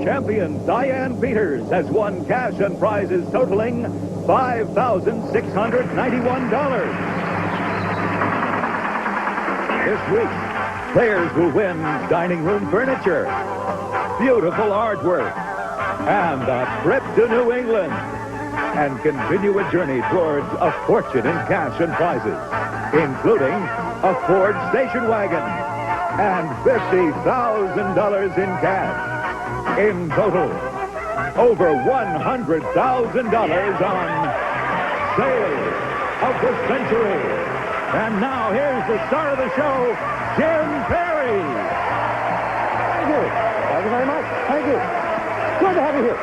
champion Diane Peters has won cash and prizes totaling $5,691. This week, players will win dining room furniture, beautiful artwork, and a trip to New England, and continue a journey towards a fortune in cash and prizes, including a Ford station wagon and $50,000 in cash. In total, over $100,000 on Sale of the Century. And now here's the star of the show, Jim Perry. Thank you. Thank you very much. Thank you. Good to have you here.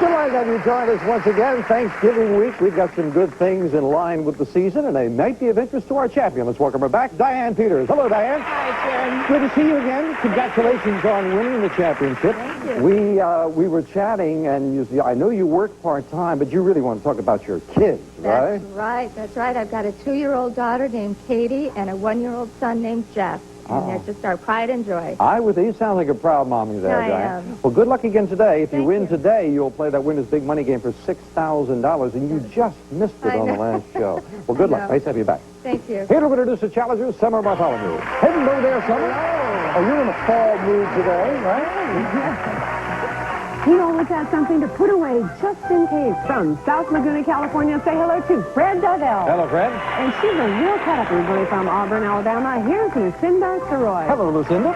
Delighted to have you join us once again. Thanksgiving week. We've got some good things in line with the season, and they might be of interest to our champion. Let's welcome her back, Diane Peters. Hello, Diane. Hi, Jim. Good to see you again. Congratulations on winning the championship. Thank you. We were chatting, and I know you work part-time, but you really want to talk about your kids, right? That's right. I've got a 2-year-old daughter named Katie and a 1-year-old son named Jeff. And they're just our pride and joy. You sound like a proud mommy there, I Diane. am. Well, good luck again today. If you Thank win you. today, you'll play that Winners Big Money game for $6,000, and you just missed it I on the know. last show. Well, good luck. know. Nice to have you back. Thank you. Here to introduce the challengers, Summer Bartholomew. Hello there, Summer. Oh, you're in a fall mood today, right? He always has something to put away just in case. From South Laguna, California, say hello to Fred Dovell. Hello, Fred. And she's a real cut-up originally from Auburn, Alabama. Here's Lucinda Soroy. Hello, Lucinda.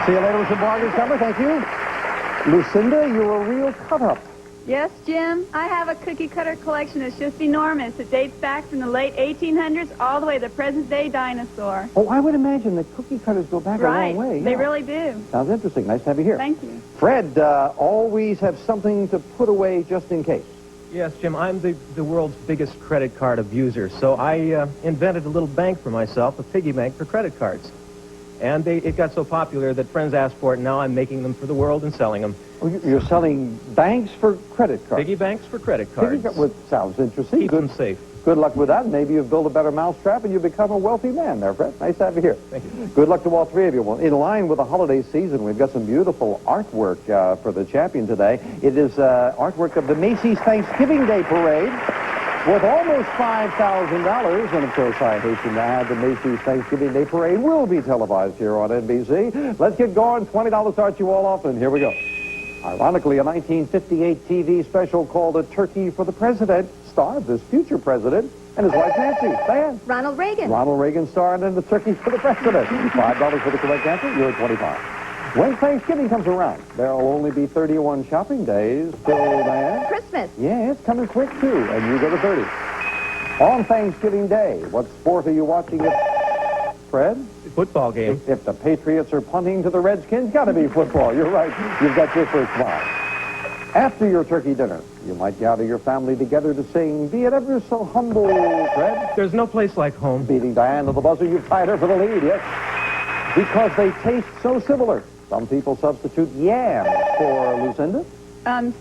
See you later with some bargains, Summer. Thank you. Lucinda, you're a real cut-up. Yes, Jim. I have a cookie cutter collection that's just enormous. It dates back from the late 1800s all the way to the present-day dinosaur. Oh, I would imagine that cookie cutters go back a long way. They Yeah. really do. Sounds interesting. Nice to have you here. Thank you. Fred, always have something to put away just in case. Yes, Jim, I'm the world's biggest credit card abuser, so I invented a little bank for myself, a piggy bank for credit cards. And it got so popular that friends asked for it, and now I'm making them for the world and selling them. Oh, you're selling banks for credit cards? Piggy banks for credit cards. Well, sounds interesting. Keep them safe. Good luck with that. Maybe you've built a better mousetrap and you become a wealthy man there, Fred. Nice to have you here. Thank you. Good luck to all three of you. Well, in line with the holiday season, we've got some beautiful artwork for the champion today. It is artwork of the Macy's Thanksgiving Day Parade worth almost $5,000. And, of course, I hasten to add the Macy's Thanksgiving Day Parade will be televised here on NBC. Let's get going. $20 starts you all off, and here we go. Ironically, a 1958 TV special called A Turkey for the President starred this future president and his wife, Nancy. Diane. Ronald Reagan. Ronald Reagan starred in The Turkey for the President. $5 for the correct answer. You're at 25. When Thanksgiving comes around, there'll only be 31 shopping days till Diane. Christmas. Yeah, it's coming quick, too, and you go to 30. On Thanksgiving Day, what sport are you watching it, Fred? Football game. If the Patriots are punting to the Redskins, got to be football. You're right. You've got your first spot. After your turkey dinner, you might gather your family together to sing Be It Ever So Humble, Fred. There's no place like home. Beating Diane to the buzzer, you've tied her for the lead, yes? Because they taste so similar. Some people substitute yams for Lucinda. Yeah?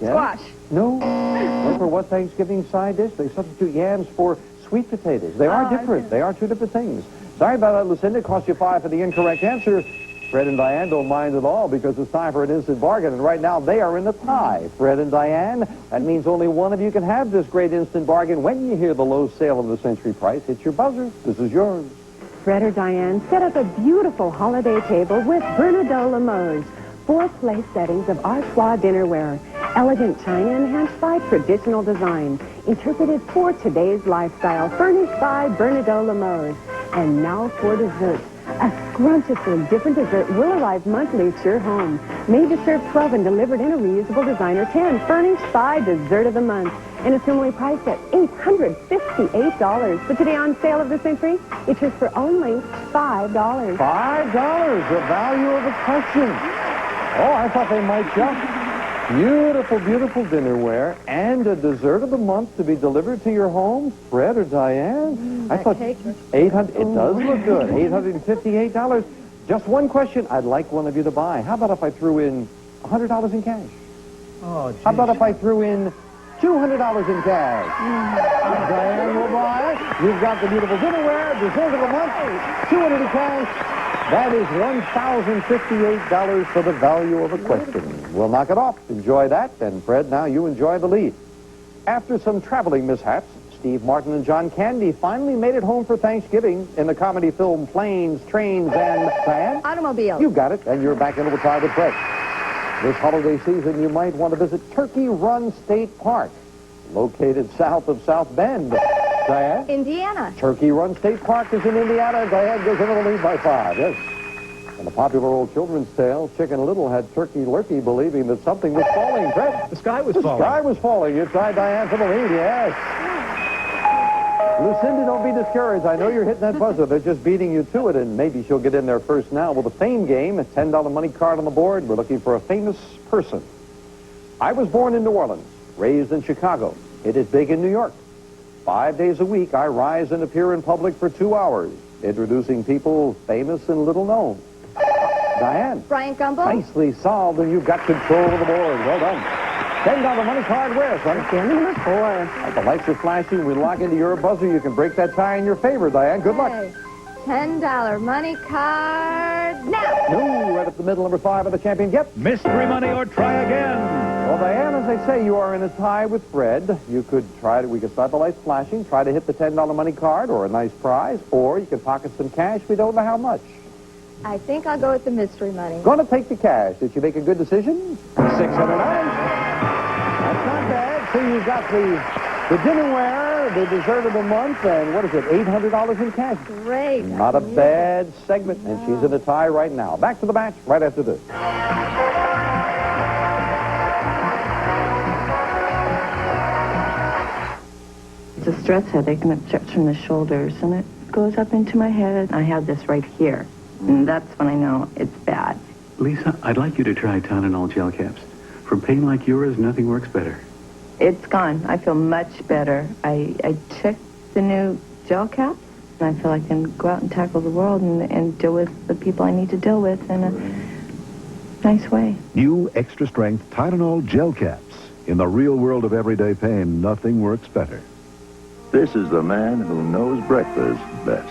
Squash. No. No, for what Thanksgiving side dish? They substitute yams for sweet potatoes. They are different. They are two different things. Sorry about that, Lucinda. It cost you 5 for the incorrect answer. Fred and Diane don't mind at all because it's time for an instant bargain. And right now, they are in the tie. Fred and Diane, that means only one of you can have this great instant bargain. When you hear the low sale of the century price, hit your buzzer. This is yours. Fred or Diane, set up a beautiful holiday table with Bernardo Limoges. 4 place settings of artois dinnerware. Elegant china enhanced by traditional design. Interpreted for today's lifestyle. Furnished by Bernardo Limoges. And now for dessert. A scrumptiously different dessert will arrive monthly at your home. Made to serve 12 and delivered in a reusable designer 10. Furnished by Dessert of the Month. And it's only priced at $858. But today on Sale of the Century, it's just for only $5. $5, the value of the question. Oh, I thought they might jump. Beautiful, beautiful dinnerware and a dessert of the month to be delivered to your home. Fred or Diane? I thought cake looks 800. It does look good. $858. Just one question I'd like one of you to buy. How about if I threw in $100 in cash? Oh, geez. How about if I threw in $200 in cash? Diane will buy. You've got the beautiful dinnerware, dessert of the month, $200 in cash. That is $1,058 for the value of a question. We'll knock it off. Enjoy that. And Fred, now you enjoy the lead. After some traveling mishaps, Steve Martin and John Candy finally made it home for Thanksgiving in the comedy film Planes, Trains, and Diane? Automobiles. You got it, and you're back into the tie with Fred. This holiday season, you might want to visit Turkey Run State Park, located south of South Bend. Diane? Indiana. Turkey Run State Park is in Indiana. Diane goes into the lead by 5, yes. In a popular old children's tale, Chicken Little had Turkey Lurkey believing that something was falling. Fred? The sky was The falling. sky was falling. You tried Diane for the lead, yes. Lucinda, don't be discouraged. I know you're hitting that buzzer. They're just beating you to it, and maybe she'll get in there first now. Well, the Fame game, a $10 money card on the board. We're looking for a famous person. I was born in New Orleans, raised in Chicago. Hit it big in New York. 5 days a week, I rise and appear in public for 2 hours, introducing people famous and little known. Diane. Brian Gumble. Nicely solved, and you've got control of the board. Well done. $10 money card where, son? Number 4. As the lights are flashing, we lock into your buzzer. You can break that tie in your favor, Diane. Good luck. Okay. $10 money card now. No, right up the middle, number 5 of the champion. Yep. Mystery money or try again. Well, Diane, as I say, you are in a tie with Fred. You could we could start the lights flashing, try to hit the $10 money card or a nice prize, or you could pocket some cash. We don't know how much. I think I'll go with the mystery money. Going to take the cash. Did you make a good decision? $600. That's not bad. So you've got the dinnerware, the dessert of the month, and what is it, $800 in cash? Great. Not a bad segment, and she's in a tie right now. Back to the match right after this. It's a stress headache, and it starts from the shoulders, and it goes up into my head. I have this right here, and that's when I know it's bad. Lisa, I'd like you to try Tylenol gel caps. For pain like yours, nothing works better. It's gone. I feel much better. I took the new gel caps, and I feel I can go out and tackle the world and deal with the people I need to deal with in a nice way. New extra-strength Tylenol gel caps. In the real world of everyday pain, nothing works better. This is the man who knows breakfast best.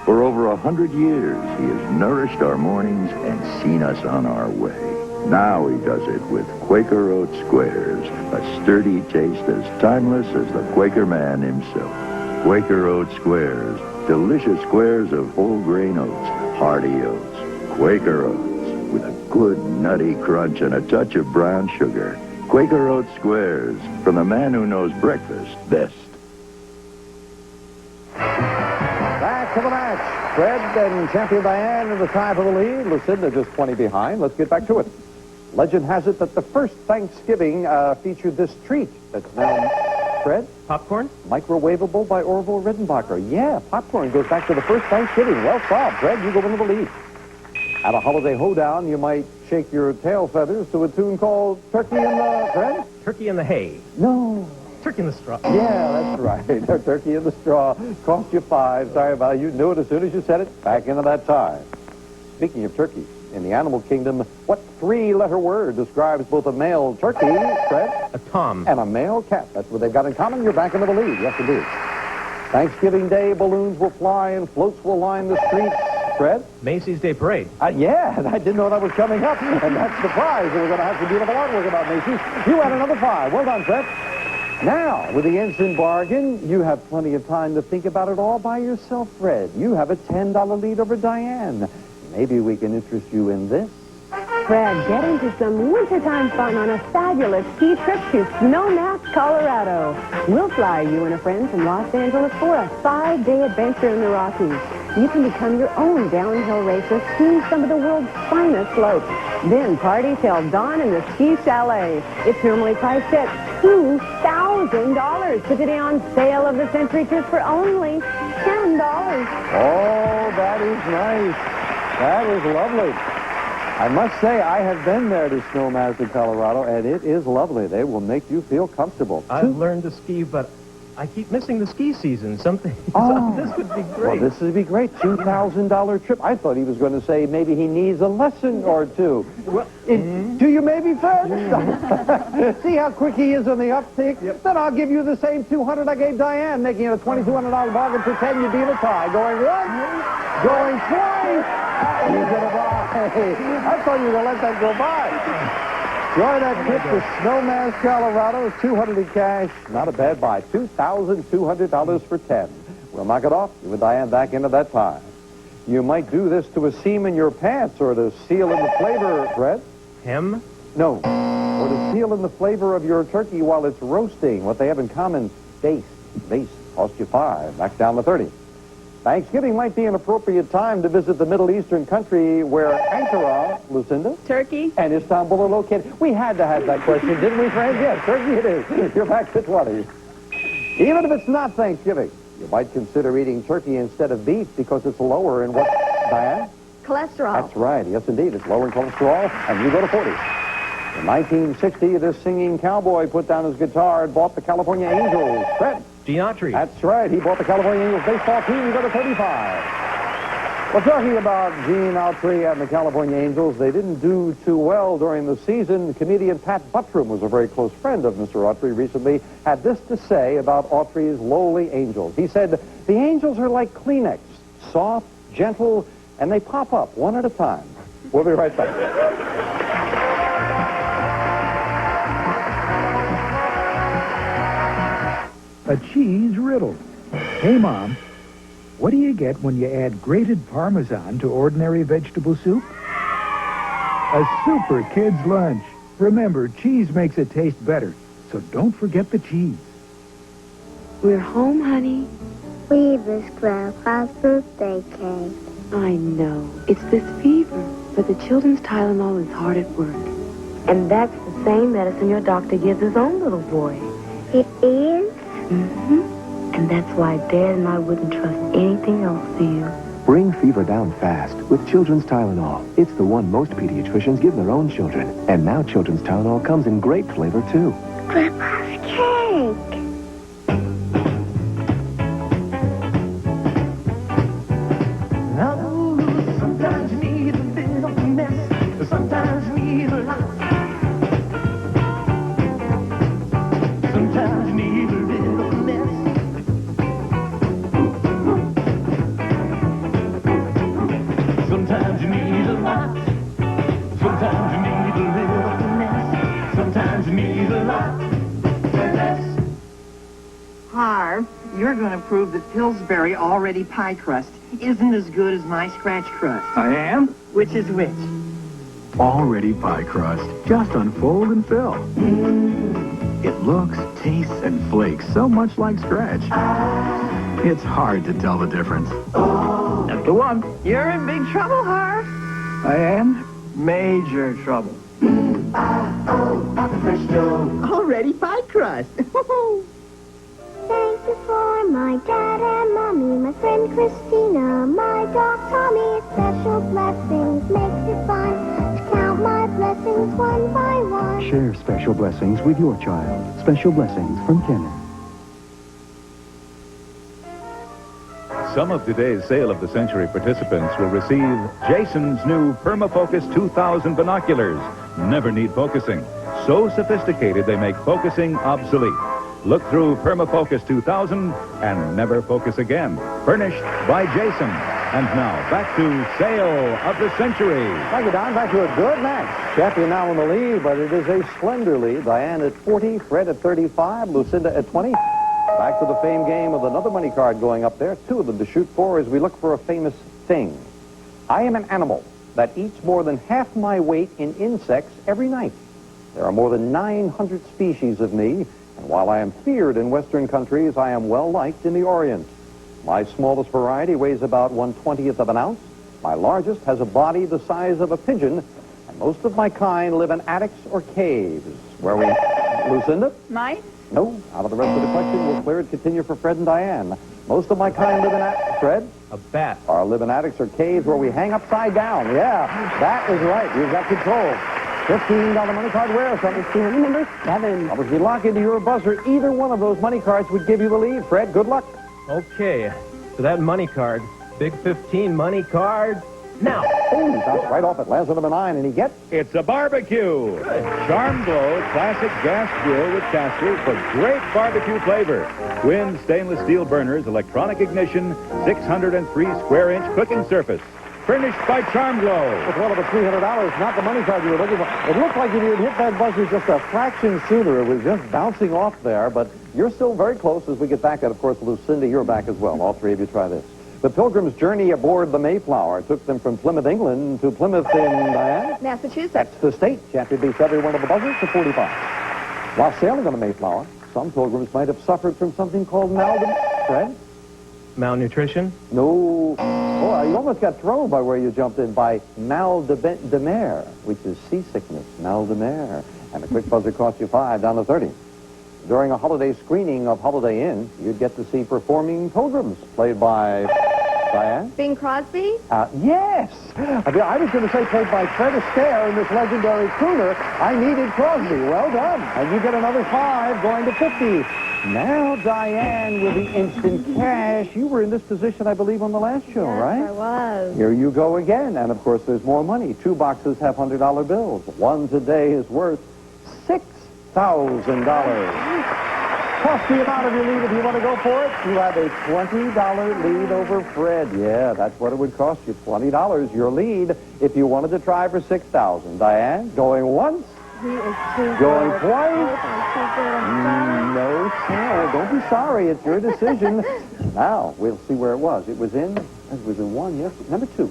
For over 100 years, he has nourished our mornings and seen us on our way. Now he does it with Quaker Oat Squares, a sturdy taste as timeless as the Quaker man himself. Quaker Oat Squares, delicious squares of whole grain oats, hearty oats. Quaker Oats, with a good nutty crunch and a touch of brown sugar. Quaker Oat Squares, from the man who knows breakfast best. Back to the match. Fred and champion Diane in the tie for the lead. Lucinda just 20 behind. Let's get back to it. Legend has it that the first Thanksgiving featured this treat that's now, Fred? Popcorn? Microwavable by Orville Redenbacher. Yeah, popcorn goes back to the first Thanksgiving. Well solved. Fred, you go into the lead. At a holiday hoedown, you might shake your tail feathers to a tune called Turkey in the... Fred? Turkey in the hay. No. Turkey in the straw. Yeah, that's right. Turkey in the straw. Cost you 5. Sorry about it. You knew it as soon as you said it. Back into that tie. Speaking of turkey, in the animal kingdom, what 3-letter word describes both a male turkey, Fred? A tom. And a male cat. That's what they've got in common. You're back into the lead. Yes, indeed. Thanksgiving Day, balloons will fly and floats will line the streets. Fred? Macy's Day Parade. Yeah, I didn't know that was coming up. And that's the prize. We're going to have some beautiful artwork about Macy's. You had another 5. Well done, Fred. Now, with the instant bargain, you have plenty of time to think about it all by yourself, Fred. You have a $10 lead over Diane. Maybe we can interest you in this. Fred, get into some wintertime fun on a fabulous ski trip to Snowmass, Colorado. We'll fly you and a friend from Los Angeles for a 5-day adventure in the Rockies. You can become your own downhill racer, skiing some of the world's finest slopes. Then party till dawn in the ski chalet. It's normally priced at $2,000, but today on sale of the century trip for only $10. Oh, that is nice. That is lovely. I must say, I have been there to Snowmass in Colorado, and it is lovely. They will make you feel comfortable. I've learned to ski, but I keep missing the ski season. Something. Oh. This would be Well, great. this would be great. $2,000 trip. I thought he was going to say maybe he needs a lesson or two. Well, Do you maybe, Fred? See how quick he is on the uptick? Yep. Then I'll give you the same $200 I gave Diane, making it a $2,200 bargain. Pretend you'd be in a tie. Going once, going twice. He's going to buy. I thought you were going to let that go by. Join that trip to Snowmass, Colorado. $200 in cash. Not a bad buy. $2,200 for 10. We'll knock it off. You and Diane back into that time. You might do this to a seam in your pants or to seal in the flavor, Fred. Hem? No. Or to seal in the flavor of your turkey while it's roasting. What they have in common, base. Base. Cost you 5. Back down to 30. Thanksgiving might be an appropriate time to visit the Middle Eastern country where Ankara, Lucinda, Turkey, and Istanbul are located. We had to have that question, didn't we, friends? Yes, Turkey it is. You're back to 20. Even if it's not Thanksgiving, you might consider eating turkey instead of beef because it's lower in what, Diane? Cholesterol. That's right. Yes, indeed. It's lower in cholesterol, and you go to 40. In 1960, this singing cowboy put down his guitar and bought the California Angels. Fred? Gene Autry. That's right. He bought the California Angels baseball team. You go to 35. Well, talking about Gene Autry and the California Angels, they didn't do too well during the season. Comedian Pat Buttram was a very close friend of Mr. Autry recently, had this to say about Autry's lowly Angels. He said, the Angels are like Kleenex, soft, gentle, and they pop up one at a time. We'll be right back. A cheese riddle. Hey, Mom, what do you get when you add grated Parmesan to ordinary vegetable soup? A super kid's lunch. Remember, cheese makes it taste better, so don't forget the cheese. We're home, honey. Weaver's Grandpa's birthday cake. I know. It's this fever, but the children's Tylenol is hard at work. And that's the same medicine your doctor gives his own little boy. It is? Mm-hmm. And that's why Dad and I wouldn't trust anything else to you. Bring fever down fast with Children's Tylenol. It's the one most pediatricians give their own children. And now Children's Tylenol comes in great flavor, too. Grandpa's cake. Sometimes you need a little mess. Sometimes you need a lot. Sometimes you need a little mess. Sometimes you need a lot. Sometimes you need a little mess. Sometimes you need a lot. Less. Harv, you're going to prove that Pillsbury already pie crust isn't as good as my scratch crust. I am? Which is which? Already pie crust. Just unfold and fill. It looks, tastes, and flakes so much like scratch. It's hard to tell the difference. That's the one. You're in big trouble, Harv. I am? Major trouble. Already pie crust. Thank you for my dad and mommy, my friend Christina, my dog Tommy. Special blessings makes it fun to count my blessings one by one. Share special blessings with your child. Special blessings from Kenner. Some of today's Sale of the Century participants will receive Jason's new PermaFocus 2000 binoculars. Never need focusing. So sophisticated they make focusing obsolete. Look through PermaFocus 2000 and never focus again. Furnished by Jason. And now, back to Sale of the Century. Thank you, Don. Back to a good match. Champion now in the lead, but it is a slender lead. Diane at 40, Fred at 35, Lucinda at 20. Back to the fame game with another money card going up there. 2 of them to shoot for as we look for a famous thing. I am an animal that eats more than half my weight in insects every night. There are more than 900 species of me. And while I am feared in Western countries, I am well-liked in the Orient. My smallest variety weighs about 1/20th of an ounce. My largest has a body the size of a pigeon. And most of my kind live in attics or caves. Where we... Lucinda? Mice? No. Out of the rest of the question, we'll clear it. Continue for Fred and Diane. Most of my kind live in Fred? A bat. Or live in attics or caves where we hang upside down. Yeah, that is right. You've got control. $15 money card where something. Number 7. Now, if you lock into your buzzer, either one of those money cards would give you the lead. Fred, good luck. Okay. For that money card, Big 15 money card, now. Oh, he bounced right off at last number 9, and he gets... It's a barbecue. Charm Glow classic gas grill with casters for great barbecue flavor. Twin stainless steel burners, electronic ignition, 603 square-inch cooking surface. furnished by Charm Glow. With one of the $300, not the money card you were looking for. It looked like if you had hit that buzzer just a fraction sooner, it was just bouncing off there, but you're still very close as we get back. And, of course, Lucinda, you're back as well. All three of you try this. The Pilgrim's journey aboard the Mayflower took them from Plymouth, England to Plymouth in, Diane? Massachusetts. That's the state. Champion beats every one of the buzzers to 45. While sailing on the Mayflower, some pilgrims might have suffered from something called Fred? Malnutrition? No. Oh, you almost got thrown by where you jumped in by mal de mer, which is seasickness, mal de mer. And a quick buzzer cost you 5, down to 30. During a holiday screening of Holiday Inn, you'd get to see performing pilgrims, played by Diane? Bing Crosby? Yes! I was going to say played by Fred Astaire in this legendary crooner. I needed Crosby. Well done. And you get another 5, going to 50. Now, Diane, with the instant cash. You were in this position, I believe, on the last show, right? Yes, I was. Here you go again. And, of course, there's more money. 2 boxes have $100 bills. One today is worth $6,000. Plus the amount of your lead if you want to go for it. You have a $20 lead over Fred. Yeah, that's what it would cost you. $20, your lead, if you wanted to try for $6,000. Diane, going once. He is too Going good. twice. No, I'm sir. Don't be sorry. It's your decision. Now, we'll see where it was. It was in 1, yes. Number 2.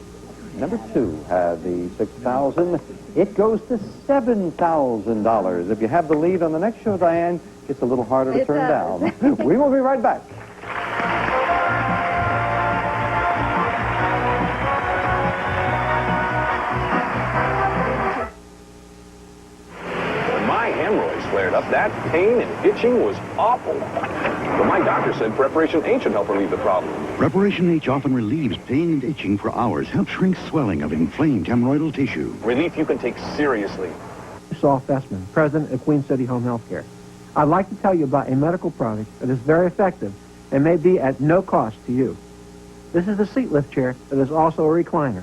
Number 2 had the $6,000. It goes to $7,000. If you have the lead on the next show, Diane, it's a little harder to turn down. We will be right back. When my hemorrhoids flared up, that pain and itching was awful. But my doctor said Preparation H should help relieve the problem. Preparation H often relieves pain and itching for hours, helps shrink swelling of inflamed hemorrhoidal tissue. Relief you can take seriously. Saul Fessman, president of Queen City Home Healthcare. I'd like to tell you about a medical product that is very effective and may be at no cost to you. This is a seat lift chair that is also a recliner.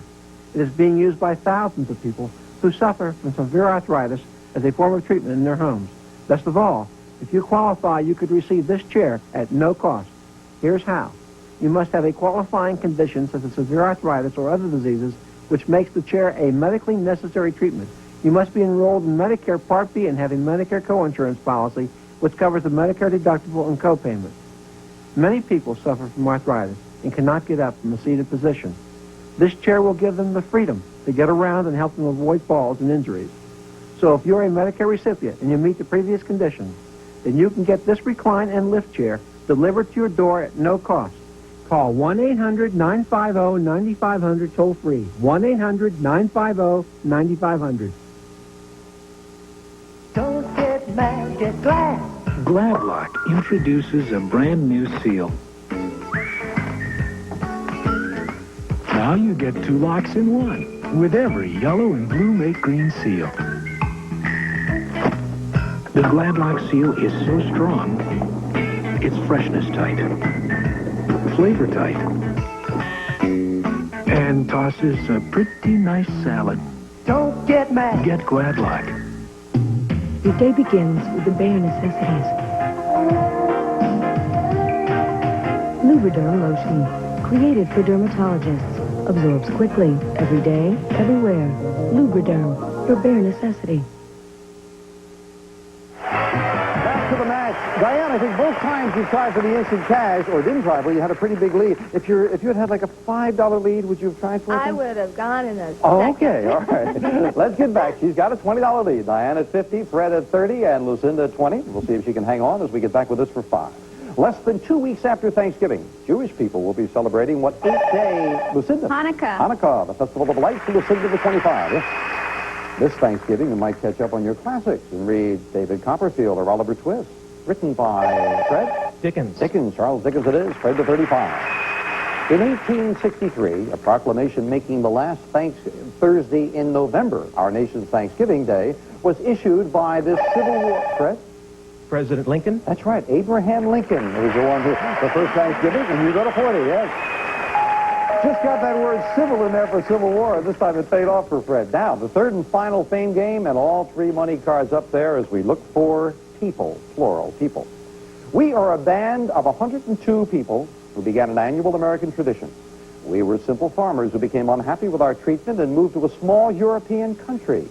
It is being used by thousands of people who suffer from severe arthritis as a form of treatment in their homes. Best of all, if you qualify, you could receive this chair at no cost. Here's how. You must have a qualifying condition such as severe arthritis or other diseases which makes the chair a medically necessary treatment. You must be enrolled in Medicare Part B and have a Medicare co-insurance policy which covers the Medicare deductible and co-payment. Many people suffer from arthritis and cannot get up from a seated position. This chair will give them the freedom to get around and help them avoid falls and injuries. So if you're a Medicare recipient and you meet the previous conditions, then you can get this recline and lift chair delivered to your door at no cost. Call 1-800-950-9500 toll free. 1-800-950-9500. Don't get mad, get glad. Gladlock introduces a brand new seal. Now you get 2 locks in 1 with every yellow and blue mate green seal. The Gladlock seal is so strong, it's freshness tight, flavor tight, and tosses a pretty nice salad. Don't get mad. Get Gladlock. Your day begins with the bare necessities. Lubriderm lotion, created for dermatologists, absorbs quickly, every day, everywhere. Lubriderm, your bare necessity. Back to the match. Diane, I think both times you tried for the instant cash, or didn't try for it, you had a pretty big lead. If you had like a $5 lead, would you have tried for it? I would have gone in a Oh, second. okay, all right. Let's get back. She's got a $20 lead. Diane at 50, Fred at 30, and Lucinda at 20. We'll see if she can hang on as we get back with this for 5. Less than 2 weeks after Thanksgiving, Jewish people will be celebrating what 8-day, Lucinda? Hanukkah. Hanukkah, the Festival of Lights, Lucinda the 25. Yes. This Thanksgiving, you might catch up on your classics and read David Copperfield or Oliver Twist, written by Fred? Dickens. Charles Dickens it is, Fred the 35. In 1863, a proclamation making the last Thursday in November, our nation's Thanksgiving Day, was issued by this Civil War. Fred? President Lincoln? That's right, Abraham Lincoln was the one who, the first Thanksgiving, and you go to 40, yes. Just got that word civil in there for Civil War. This time it paid off for Fred. Now, the third and final fame game, and all 3 money cards up there as we look for people, plural, people. We are a band of 102 people who began an annual American tradition. We were simple farmers who became unhappy with our treatment and moved to a small European country.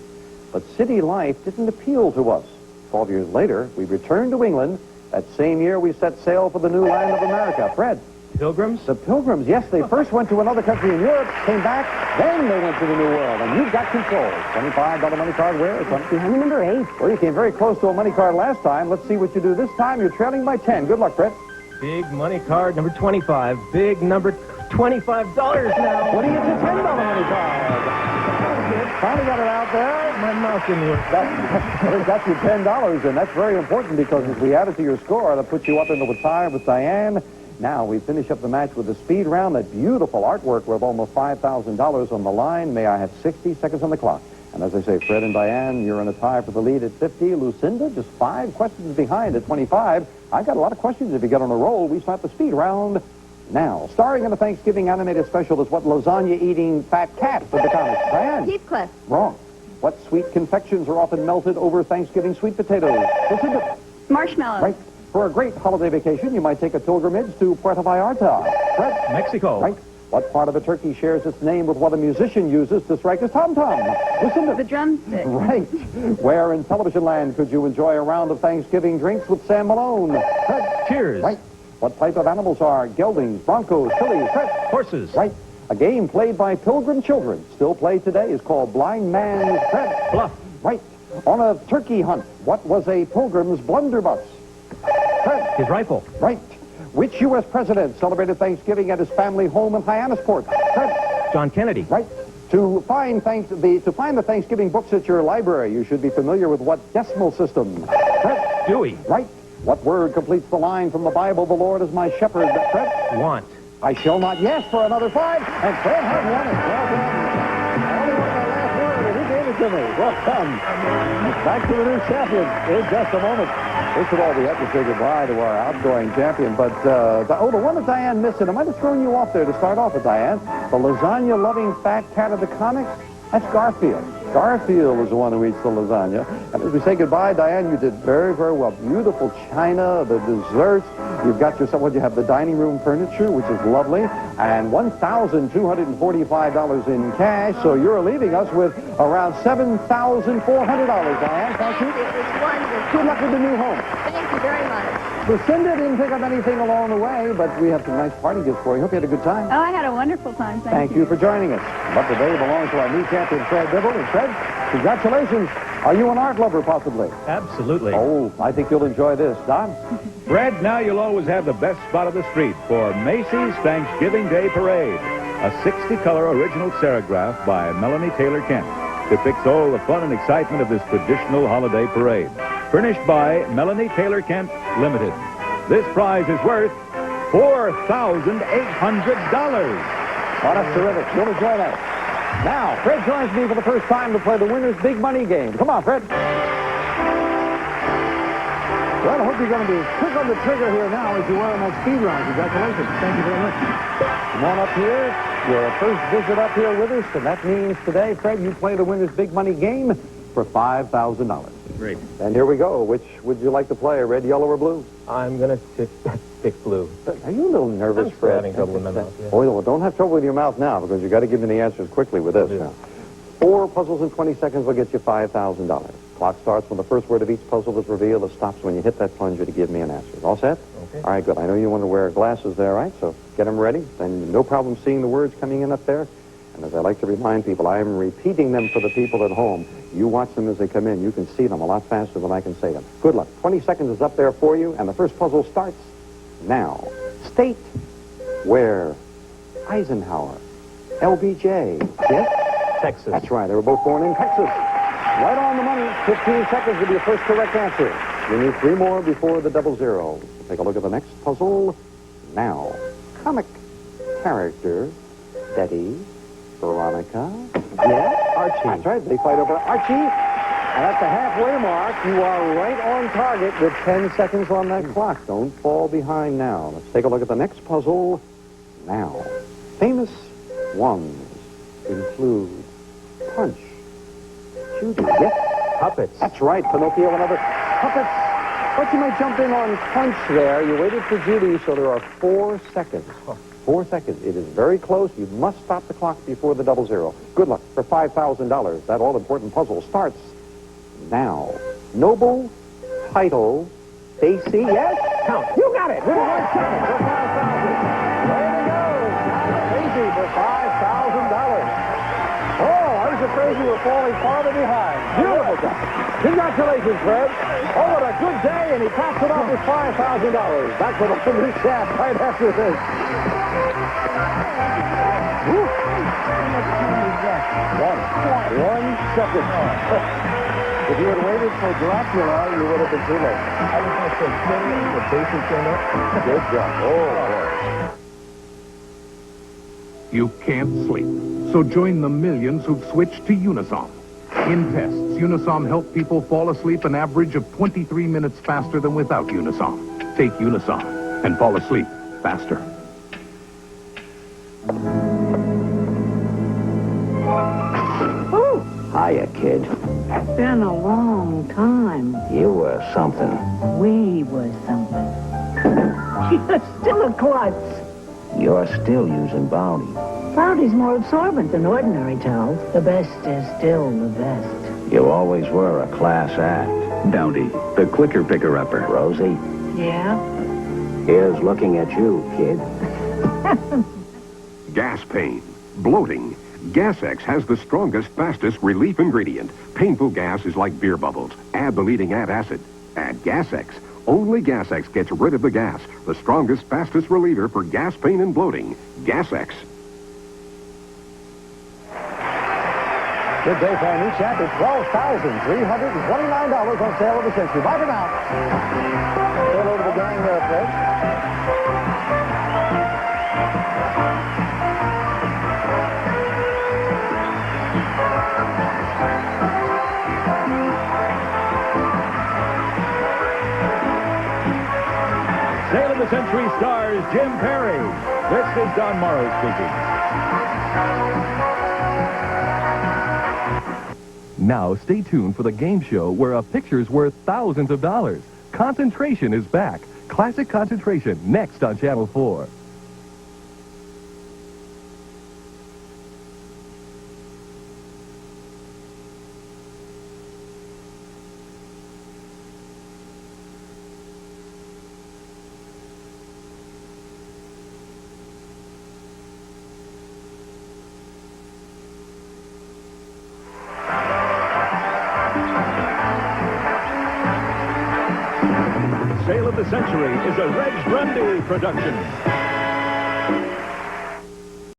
But city life didn't appeal to us. 12 years later, we returned to England. That same year, we set sail for the new land of America. Fred. Pilgrims? The Pilgrims, yes. They first went to another country in Europe, came back, then they went to the New World. And you've got control. $25 money card where or something? Behind number 8. Well, you came very close to a money card last time. Let's see what you do this time. You're trailing by 10. Good luck, Fred. Big money card, number 25. Big number $25 now. What do you get? $10 money card. Finally got it out there. My mouth didn't work. Well, it got you $10, and that's very important because as we add it to your score, that puts you up into a tie with Diane. Now we finish up the match with the speed round. That beautiful artwork worth almost $5,000 on the line. May I have 60 seconds on the clock? And as I say, Fred and Diane, you're in a tie for the lead at 50. Lucinda, just 5 questions behind at 25. I've got a lot of questions. If you get on a roll, we start the speed round now. Starring in the Thanksgiving animated special is what lasagna-eating fat cat for the comics? Diane? Heathcliff. Wrong. What sweet confections are often melted over Thanksgiving sweet potatoes? Lucinda? Marshmallows. Right. For a great holiday vacation, you might take a pilgrimage to Puerto Vallarta. Fred? Mexico. Right. What part of a turkey shares its name with what a musician uses to strike his tom-tom? Lucinda? The drumstick. Right. Where in television land could you enjoy a round of Thanksgiving drinks with Sam Malone? Fred? Cheers. Right. What type of animals are geldings, broncos, fillies? Fred? Horses. Right. A game played by pilgrim children, still played today, is called Blind Man's Fred? Bluff. Right. On a turkey hunt, what was a pilgrim's blunderbuss? Fred? His rifle. Right. Which U.S. president celebrated Thanksgiving at his family home in Hyannisport? Fred? John Kennedy. Right. To find the Thanksgiving books at your library, you should be familiar with what decimal system? Fred? Dewey. Right. What word completes the line from the Bible, "The Lord is my shepherd"? Fred? Want. I shall not. Yes, for another 5. And Fred had won it. Well done. I only want that last word, and he gave it to me. Well done. Back to the new champion in just a moment. First of all, we have to say goodbye to our outgoing champion. But, the one that Diane missed, and I might have thrown you off there to start off with, Diane. The lasagna-loving fat cat of the comics, that's Garfield. Garfield is the one who eats the lasagna. And as we say goodbye, Diane, you did very, very well. Beautiful china, the desserts. You've got yourself, you have the dining room furniture, which is lovely, and $1,245 in cash. So you're leaving us with around $7,400, Diane. Thank you. It was wonderful. Good luck with the new home. Thank you very much. Lucinda didn't pick up anything along the way, but we have some nice party gifts for you. Hope you had a good time. Oh, I had a wonderful time. Thank you for joining us. But today belongs to our new champion, Fred Dibble. And Fred, congratulations. Are you an art lover, possibly? Absolutely. Oh, I think you'll enjoy this. Don? Fred, now you'll always have the best spot of the street for Macy's Thanksgiving Day Parade. A 60-color original serigraph by Melanie Taylor Kent depicts all the fun and excitement of this traditional holiday parade. Furnished by Melanie Taylor Kent Limited. This prize is worth $4,800. Oh, that's terrific. You'll enjoy that. Now, Fred joins me for the first time to play the winner's big money game. Come on, Fred. Well, I hope you're going to be quick on the trigger here now as you were in that speed round. Congratulations. Thank you very much. Come on up here. Your first visit up here with us, and that means today, Fred, you play the winner's big money game for $5,000. Great. And here we go. Which would you like to play, red, yellow, or blue? I'm going to pick blue. Are you a little nervous, I'm Fred? having trouble with my mouth. Yeah. Oh, well, don't have trouble with your mouth now because you got to give me the answers quickly with this. Now. 4 puzzles in 20 seconds will get you $5,000. Clock starts when the first word of each puzzle is revealed. It stops when you hit that plunger to give me an answer. All set? Okay. All right, good. I know you want to wear glasses there, right? So get them ready. And no problem seeing the words coming in up there. And as I like to remind people, I am repeating them for the people at home. You watch them as they come in. You can see them a lot faster than I can say them. Good luck. 20 seconds is up there for you, and the first puzzle starts now. State where Eisenhower, LBJ, yes? Texas. That's right. They were both born in Texas. Right on the money. 15 seconds will be your first correct answer. You need 3 more before the double zero. Take a look at the next puzzle now. Comic character, Betty, Veronica, yeah, Archie. That's right. They fight over Archie. And at the halfway mark, you are right on target with 10 seconds on that clock. Don't fall behind now. Let's take a look at the next puzzle now. Famous ones include Punch, Judy, yes, Puppets. that's right, Pinocchio and other puppets. But you might jump in on Punch there. You waited for Judy, so there are 4 seconds. 4 seconds. It is very close. You must stop the clock before the 00. Good luck for $5,000. That all-important puzzle starts now. Noble title, Stacy, yes? Count. You got it. With 1 second for $5,000. Way to go. Stacy for $5,000. Oh, I was afraid you were falling farther behind. Beautiful job. Congratulations, Fred. Oh, what a good day, and he tops it off with $5,000. Back with the new shaft right after this. Woo. 1 second. If you had waited for Dracula, you would have been too late. I was going to say, the bases came up. Good job. Oh, boy. You can't sleep, so join the millions who've switched to Unisom. In tests, Unisom helped people fall asleep an average of 23 minutes faster than without Unisom. Take Unisom and fall asleep faster. Hiya, kid. Been a long time. You were something. We were something. You're still a klutz. You're still using Bounty. Bounty's more absorbent than ordinary towels. The best is still the best. You always were a class act. Bounty, the clicker picker-upper. Rosie, Yeah? here's looking at you, kid. Gas pain, bloating. Gas-X has the strongest, fastest relief ingredient. Painful gas is like beer bubbles. Add the leading antacid. Add Gas-X. Only Gas-X gets rid of the gas. The strongest, fastest reliever for gas pain and bloating. Gas-X. Good day for our new champ. It's $12,329 on sale of the century. Bye for now. Say hello to the gang there, Fred. Sale of the Century stars Jim Perry. This is Don Morrow speaking. Now, stay tuned for the game show where a picture's worth thousands of dollars. Concentration is back. Classic Concentration, next on Channel 4. Sale of the Century is a Reg Grundy production.